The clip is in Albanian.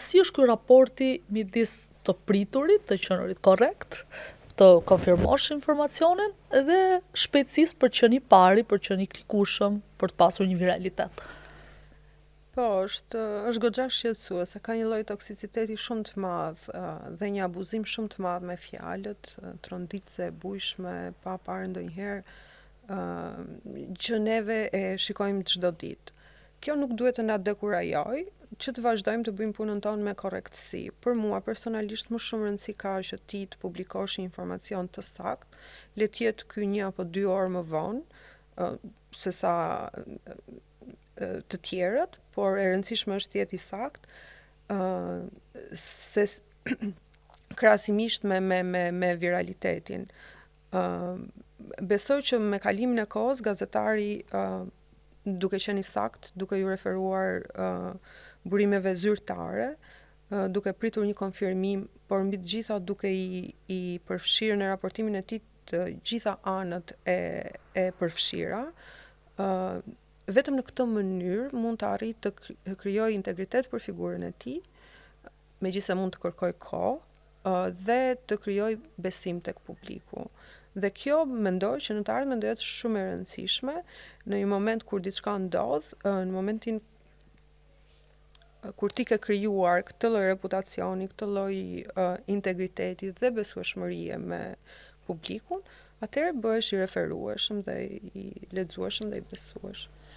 si është ky raporti midis të priturit, të qenurit korrekt, të konfirmosh informacionin dhe shpejtësisë për të qenë i pari, për të qenë i klikueshëm, për të pasur një viralitet. Po, është goxha shqetësuese, ka një lloj toksiciteti shumë të madh dhe një abuzim shumë të madh me fjalët, tronditse, bujshme, pa parë ndonjëherë, që neve e shikojmë çdo ditë. Kjo nuk duhet të na dekurajoj, që të vazhdojmë të bëjmë punën tonë me korrektësi. Për mua personalisht më shumë rëndësi ka që ti të publikosh një informacion të saktë, le të jetë ky 1 apo 2 orë më vonë, sesa të tjerët, por e rëndësishme është të jetë i saktë, se krahasimisht me viralitetin. Besoj që me kalimin e kohës gazetari duke qenë i saktë, duke ju referuar burimeve zyrtare, duke pritur një konfirmim, por mbi të gjitha duke i përfshirë në raportimin e tij të gjitha anët e përfshira, vetëm në këtë mënyrë mund të arrijë të krijojë integritet për figurën e tij, megjithëse mund të kërkoj kohë dhe të krijojë besim tek publiku. Dhe kjo mendoj që në të ardhmen do jetë shumë e rëndësishme në një moment kur diçka ndodh, në momentin kur ti ke krijuar këtë lloj reputacioni, këtë lloj integriteti dhe besueshmërie me publikun, atëherë bëhesh i referueshëm dhe i lexueshëm dhe i besueshëm.